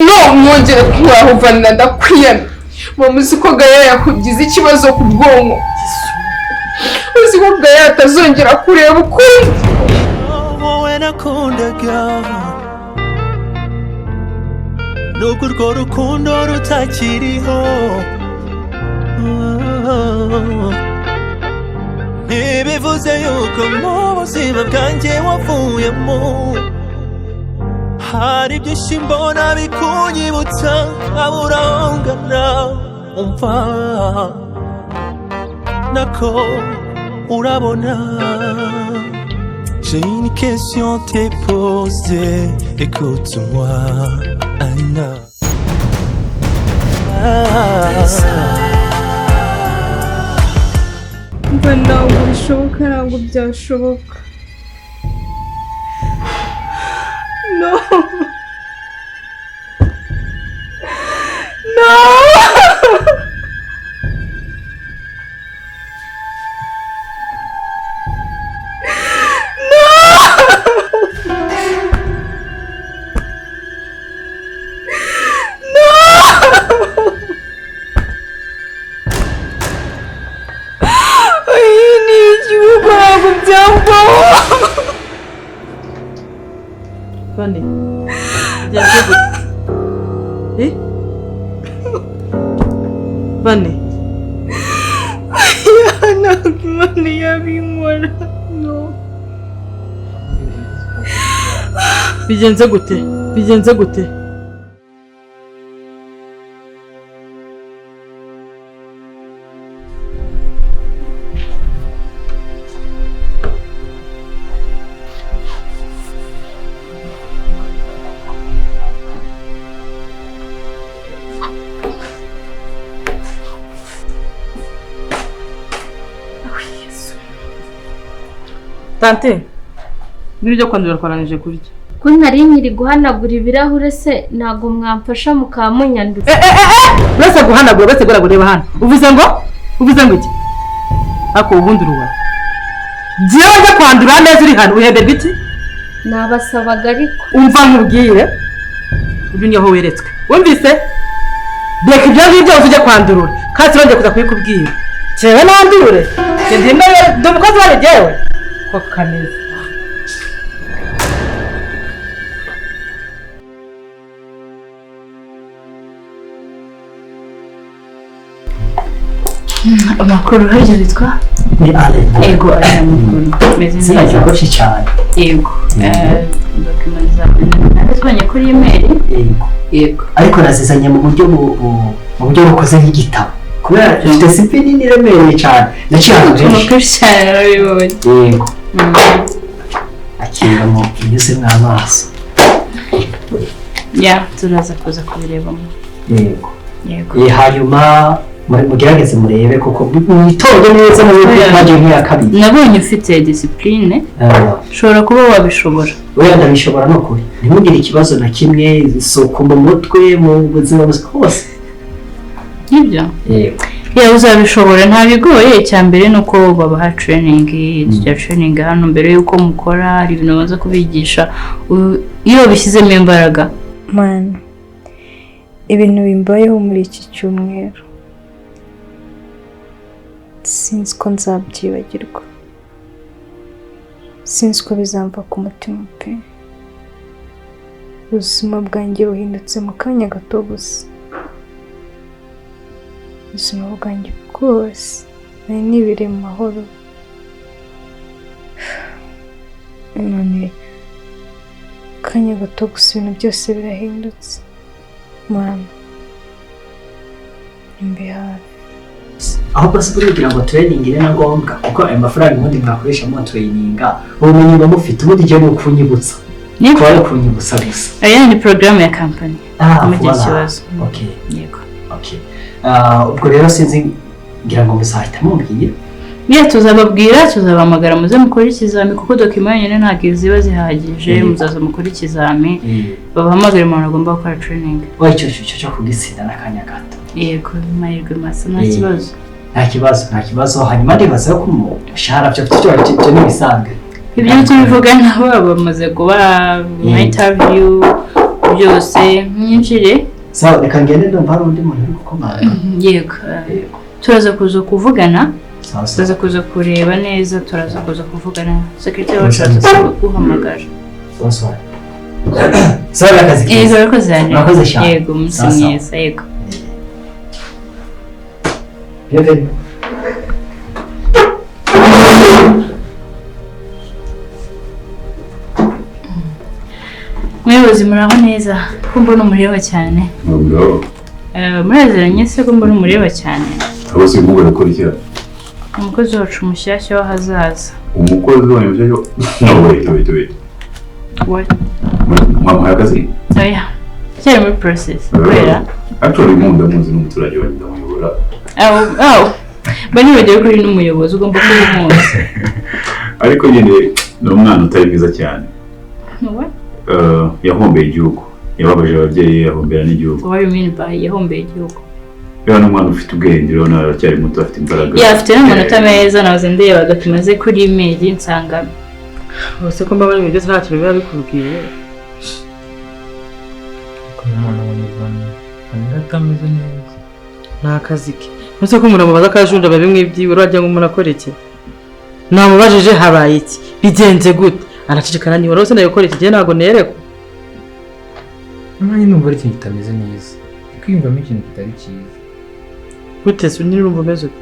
no mwongere kuhuvana ndakwiyana muzi ko Gael yakugize ikibazo ku bwonko uzi ko Gael atazongera kureba ukundi wowe nakundaga nubwo urwo rukundo rutakiriho ntibivuze yuko mu buzima bwanjye wavuyemo hari byinshi mbona bikunyibutsa nkabura aho ngana umva nako urabona. J'ai une question à te poser, écoute-moi, Anna. ntabwo bishoboka ntabwo byashoboka no no Vanessa, byaje gute? Vanessa, ntabwo Imana yabinkora no bigenze gute? Bigenze gute? Tante, nibyo kwandura kwaranije kurya. Ko nari nyiri guhanagura ibirahure se nago mwamfasha mukamunyandutse. Uretse guhanagura uretse gureba hano. Uvuze ngo iki? Ako ubundi ruwa. Giye njye kwandura neza uri hano uhebe biti? Nabasabaga ariko. Umva nkubwire. Uyu niho weretswe. Wumvise? Beka ibyo ngibyo uje kwandurura. Kandi ronje kuza kubikubwira. Cewe nandure. Ndimbe ndumukozi wari jewe. Ko kaneza. Amakuru haje bitwa ni ale ego ari amakuru meze neza cyane cyane yego document twanye kuri email yego ariko nazizanye mu buryo bukoze nk'igitabo kubera ifite sipi nini iremereye cyane amakuru cyane yego akira mu inyuze mw'amaso ya turaza kuza kubirebamo yego hanyuma mugerageze murebe kuko mwitonde neza mu baje nk'iya kabiri nabonye ufite discipline ushobora kuba wabishobora oya ndabishobora no kuri ntimugire ikibazo na kimwe isoko mu mutwe mu buzima bwose nibyo yego ya uzabishobora nta bigoye cyambere nuko babaha training ya training hano mbere yuko mukora ari ibintu baza kubigisha iyo bishyizemo imbaraga man ibintu bimbayeho muri iki cyumweru sinzi ko nzabyibagirwa sinzi ko bizamva ku mutima pe ubuzima bwanjye buhindutse mu kanya gato gusa ubuzima bwanjye bwose nari nibire mu mahoro none kanya gato gusa ibintu byose birahindutse mwana imbe hafi aho bose kugira ngo training ire na ngombwa kuko ayo mafaranga ubundi mwakoresha mu training ubumenyi bamufite ubundi je no kunyibutsa ko ari kunyibutsa gusa aya ni program ya company mu gihe kibazo okay yego okay ubwo rero sinzi ngira ngo muzahita mumbwira niyo tuzababwira tuzabamagara muze mukora ikizami kuko document nyene ntabwo ziba zihagije muzaza mukora ikizami babahamagara umuntu agomba gukora training oya cyo kugisida nakanya gato yego mahirwe masa nta kibazo hanyuma ndibaza ko umushahara byo n'ibisanzwe ibyo tubivuga nabo bamaze kuba mu interview byose mwinjire. Sawa, reka ngende ndumva hari undi muntu uri gukomanga. Yego. Turaza kuza kuvugana. Turaza kuza kureba neza, turaza kuza kuvugana. Sekretari wacu araza guhamagara. Bonsoir. Sawa, akazi keza. Yego, urakoze cyane. Urakoze cyane. Yego, umunsi mwiza. Yego. Bienvenue. Muyobozi muraho neza, ko mbona umureba cyane. Muraziranye se ko mbona umureba cyane. Abo se mugore ko iki? Umukozi wacu mushyashya w'ahazaza. Umukozi wanyu mushyashya? No, wait. What? Mama yakazi? Oya. Cyari muri process. Wera. Actually ndamuzi n'umuturanyi wanyu ndamuyobora. Bani bagiye kuri n'umuyobozi ugomba kuba umuzi. Ariko nyine ni umwana utari mwiza cyane. What? Yahombeye igihugu. Yababaje ababyeyi, yahombera n'igihugu. What do you mean by yahombeye igihugu? Rero n'umwana ufite ubwenge, rero nawe aracyari muto afite imbaraga. Afite n'amanota meza, nawe ndeba agatumaze kuri email nsanga. Bose ko mbabara ibyo nta kintu biba bikubwiye. Umuntu w'umuvana atameze neza. Nta kazi ke. Nose ko umuntu amubaza kajunda babimwe ibyiwe urajya ngo umuntu akore iki? Namubajije habaye iki? Bigenze gute? Aracicikana ni warose nayo gukora iki gihe ntago nereko. Nanjye numva ari ikintu kitameze neza. Kwiyumvamo ikintu kitari cyiza. Gute se urumva umeze ute?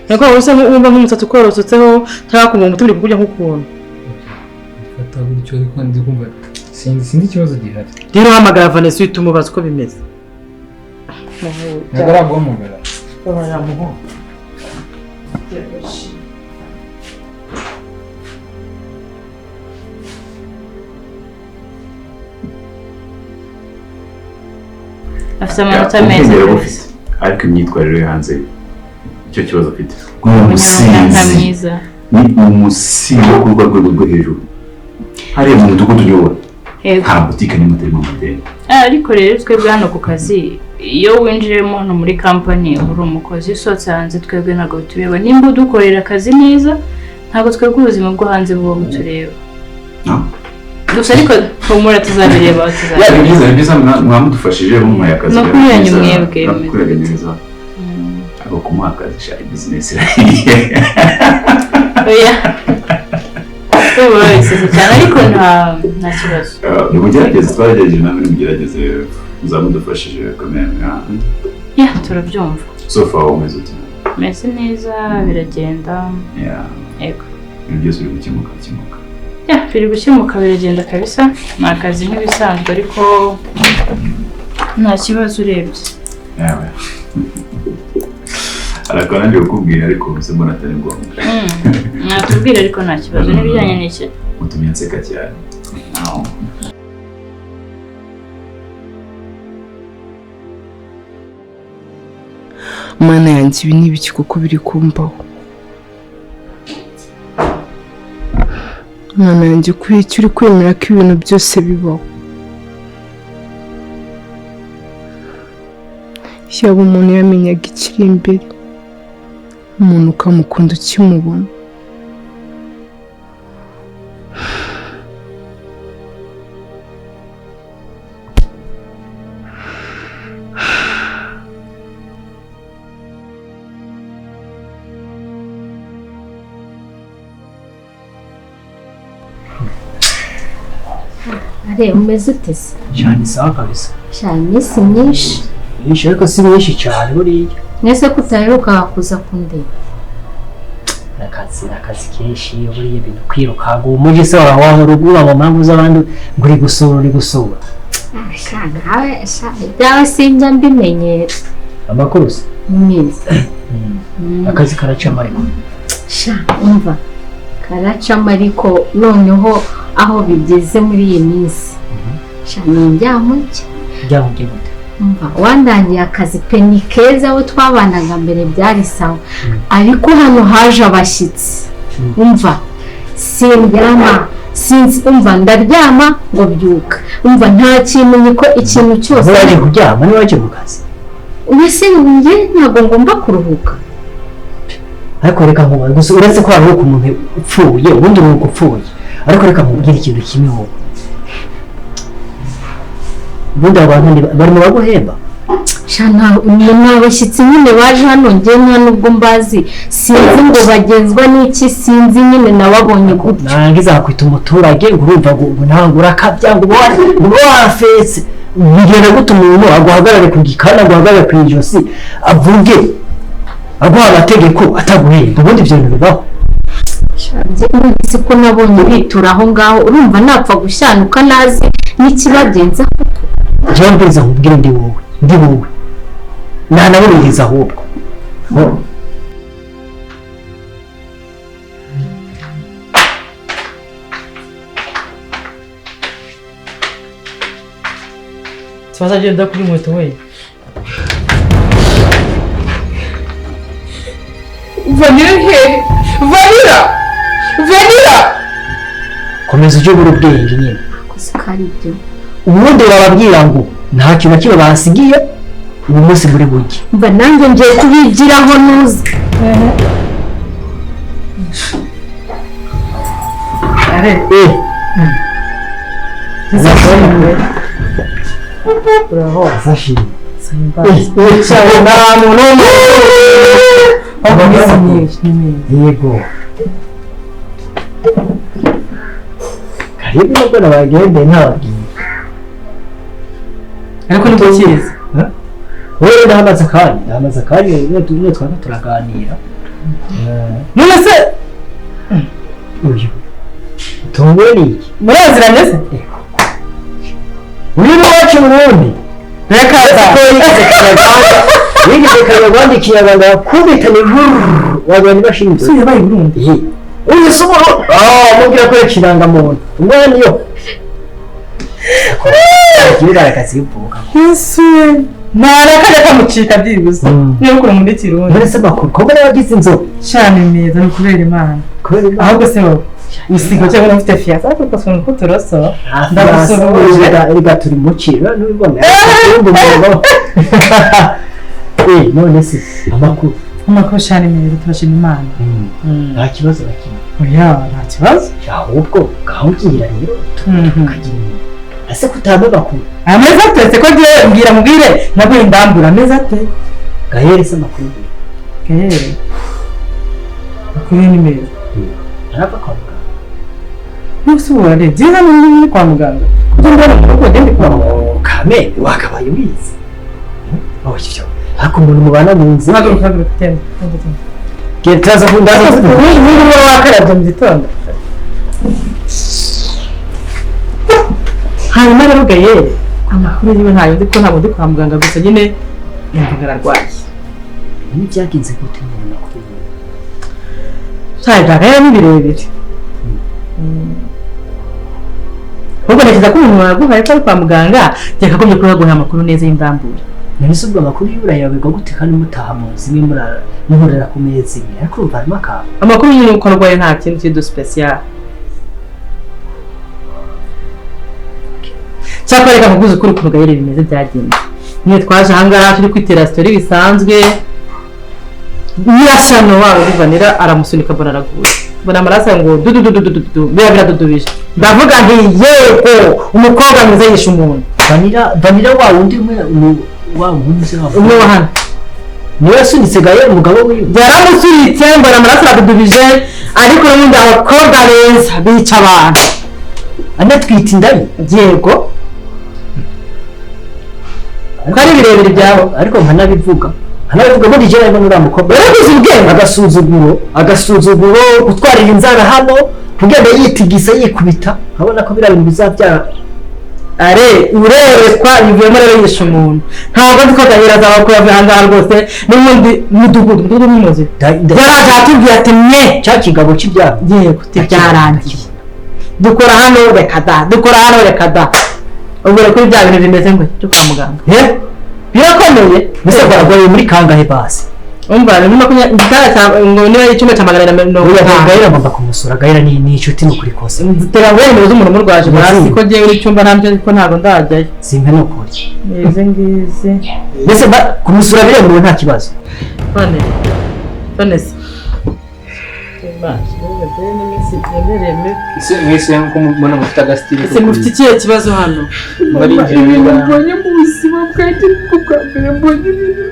Yego wose wumva nk'umusatsi ukorosotseho cyangwa kumva umutima uri kujya nk'ukuntu. Fata gutyo ariko ndi kumva sinzi ikibazo gihari. Rero hamagara Vanessa uhita umubaza uko bimeze. Ntabwo araguhamagara. Baramuho. Afite amanota meza. Ariko imyitwarire yo hanze icyo kibazo afite. Umusinzi. Ni umusinzi ku rwego rwo hejuru. Hari mu mudugudu nyobora. Nta butike n'imwe irimo amadeni. Ariko rero twebwe hano ku kazi iyo winjiremo hano muri company uri umukozi usohotse hanze twebwe ntabwo tureba nimba udukorera akazi neza ntabwo twebwe ubuzima bwo hanze buba butureba. Gusa ariko humura tuzabireba ni byiza mwamudufashije mumuhaye akazi. No kuriyanyu mwebwe. Kurega neza. Ako kumuha akazi shari business irahiye. Oya. Wese cyane ariko nta kibazo. Nimugerageze twaragejeje namwe nimugerageze muzamudufashije kamera. Turabyumva. So far umeze ute? Meze neza biragenda. Ego. Ibyo byose biri gukemuka. Biri gukemuka biragenda kabisa. Ni akazi nk'ibisanzwe ariko nta kibazo urebye. Yawe. Arakora nje kukubwira ariko mbona atari ngombwa. Natubwira ariko nta kibazo n'ibijyanye n'iki. Mutumye nseka cyane. Mana yanjye ibi ni ibiki kuko biri kumbaho. Mana yanjye kuri icyo uri kwemera ko ibintu byose bibaho. Yaba umuntu yamenyaga ikiri imbere. Umuntu ukamukunda ukimubona. Umeze ute se? Cyane sawa kabisa. Cyane iminsi myinshi. Ariko si myinshi cyane buriya. Mwese ko utaheruka kuza kundeba. Akazi kenshi buriya ibintu kwiruka ngo umuje se wahora ugura mu mpamvu z'abandi ngo uri gusura. Byawe sinjya mbimenyera. Amakuru se? Mwiza. Akazi karacamo ariko. Umva. Karacamo ariko noneho aho bigeze muri iyi minsi. Ni njyamuke. Njyamuke gute? Umva wandangiye akazi pe ni keza aho twabanaga mbere byari sawa. Ariko hano haje abashyitsi. Umva sindyama umva ndaryama ngo byuka. Umva nta kintu niko ikintu cyose. Waje kuryama ni waje mu kazi. Ubese njye ntabwo ngomba kuruhuka. Ariko reka nkubaze gusa uretse ko hari umuntu upfuye ubundi ni upfuye. Ariko reka mubwire ikintu kimwe wowe. ubundi abantu bari mu baguhemba abashyitsi nyine baje hano njye nta nubwo mbazi sinzi ngo bagenzwa n'iki sinzi nyine nababonye gutyo narangiza hakwita umuturage urumva ngo ntabwo urakabya ngo wafetse bigenda gute umuntu aguhagarare ku gikana aguhagarare ku ijosi avuge aguha amategeko ataguhemba ubundi ibyo bintu bibaho si ko nabonye bitura aho ngaho urumva napfa gushyanuka nazi n'ikibagenza njyewe mbeza nkubwire ndi wowe ntanaburiza ahubwo kibazo agenda kuri moto we Vanira komeza ujye ubura ubwenge nyine ubundi bababwira ngo nta kintu na kimwe basigiye uyu munsi muri burya mba nanjye ngiye kubigiraho nuzi yego karibu nubwo nabagende ntababwiye ariko nibwo kiza wowe ndahamaze akanya niyo twaba turaganira none se uyu utunguwe n'iki muraziranye se uri iwacu Burundi reka yigeze Kanyarwanda ikinyarwanda yakubitanye wabonye bashinzwe so yabaye Burundi uyu se mubwira ko ikirangamuntu umwana yo kirarakazi ivuga yesu narakaje kamucika byibuze niyo kuri muri Kirundi muri se makuru ko bari bagize inzoga cyane meza no kubera Imana ahubwo se wowe usigo cyangwa ufite fiasa kuko sonko kuturoso ndabasohoje riga turi mu kiro n'ubona none se amakuru cyane meza turashima Imana nta kibazo bakimwe oya nta kibazo ahubwo gahungira rero tukagira ase kutamba bakuru ameza atetse ko giye mbwira nabwo indambura ameza ate Gael se makuru Gael akuri ni meza arapa kwa muganga musubora de jina ni kwa muganga kugenda ko gende kwa kame wakabaye wizi cyo hako umuntu mubana mu nzi haguruka tende ketaza kundaza ni wakarabye mu gitondo hanyuma rero Gael amakuru yiwe ntayo ndi ko ntabwo ndi kwa muganga gusa nyine yumvaga ararwaye ni byagenze gute umuntu nakuru cyane rero ni birebire ubwo nakiza ko umuntu waguhaye ko ari kwa muganga cyeka ko byo guha amakuru neza y'indambura nese ubwo amakuru y'urayabega gute kandi mutaha mu zimwe murara ku mezi imwe ariko urumva harimo akantu amakuru nyine uko arwaye nta kintu kido special cyakora reka kuguza ukuri ku Gael bimeze byagenze niyo twaje ahangaha turi kwitera story bisanzwe nyirasano wawe Vanessa aramusunika mbona araguye mbona amarasa ngo dudu biradudubije ndavuga nti yego umukobwa mwiza yishe umuntu Vanessa wa wundi umwe wa hano niwe yasunitse Gael umugabo wiwe yaramusunitse mbona amarasa aradudubije ariko n'ubundi abakobwa beza bica abantu anatwita indayi yego kandi birebire byabo ariko nkanabivuga muri jera ngo nura mukobwa yaraguze ubwenge agasuzuguro gutwarira inzara hano kugenda yitigisa yikubita abona ko bira bintu bizabyara urerekwa yivuyemo rero yishe umuntu ntabwo ndi ko Gael azaba ko yavuye ahangaha rwose n'ubundi mudugudu n'umuzi yaraje atubwiye ati mwe cya kigabo cy'ibyaha yego byarangiye dukora hano reka da ubwo kuri bya bintu bimeze ngo cyo kwa muganga birakomeye mbese barwaye muri kangahe basi umva ni ngo niba icyuma cya 150 Gael agomba kumusura Gael ni inshuti n'ukuri kose tera wemezo umuntu murwaje hasi ko giye uri cyumba ntabyo ko ntago ndajyayo simpe no kuri ngize mbese kumusura bire mu nta kibazo Vanessa mwese nko mubona mufite agasitiri ese mufite ikihe kibazo hano mbonye mu buzima bwanjye bwo bwa mbere mbonye ibintu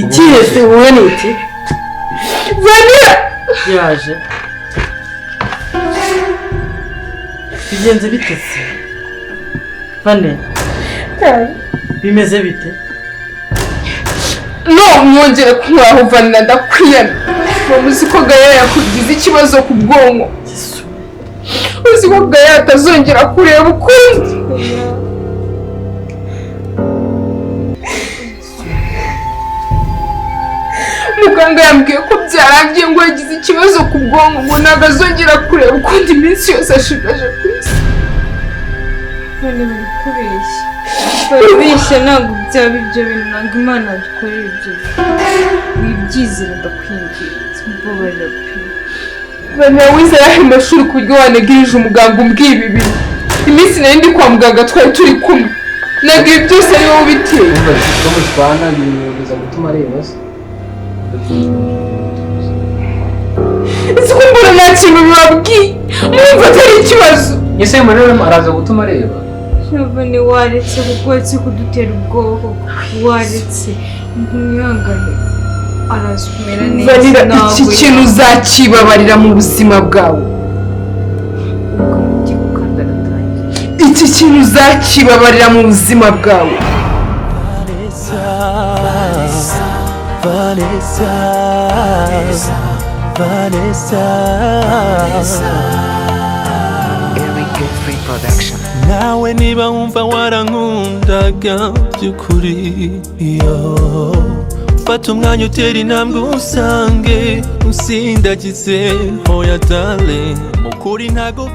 ikihe se wowe ni iki Vanessa yaje bigenze bite se Vane bimeze bite no mwongere kumwaho Vanessa ndakwiyana muzi ko Gael yakugize ikibazo ku bwonko uzi ko Gael atazongera kureba ukundi muganga yambwiye ko byarangiye ngo yagize ikibazo ku bwonko ngo ntabwo azongera kureba ukundi iminsi yose ashigaje ku isi bari kubeshya barabeshya ntabwo byaba ibyo bintu ntabwo imana dukorera ibyo wibyizera ndakwinginze mbabarira pe Vanessa wize yahe mashuri ku buryo wanegirije umuganga umbwiye ibi bintu iminsi nari ndi kwa muganga twari turi kumwe ntabwo ibi byose ari wowe ubiteye ko mutwana bimubuza gutuma areba se ese ko mbona nta kintu bibabwiye mwumva atari ikibazo ese Emmanuel araza gutuma areba Shavane waretse kuko uretse kudutera ubwoba waretse mwihangane araza kumera neza Vanessa iki kintu uzakibabarira mu buzima bwawe iki kintu uzakibabarira mu buzima bwawe nawe niba wumva warankundaga by'ukuri fata umwanya utera intambwe usange usindagize hoya darling mukuri ntago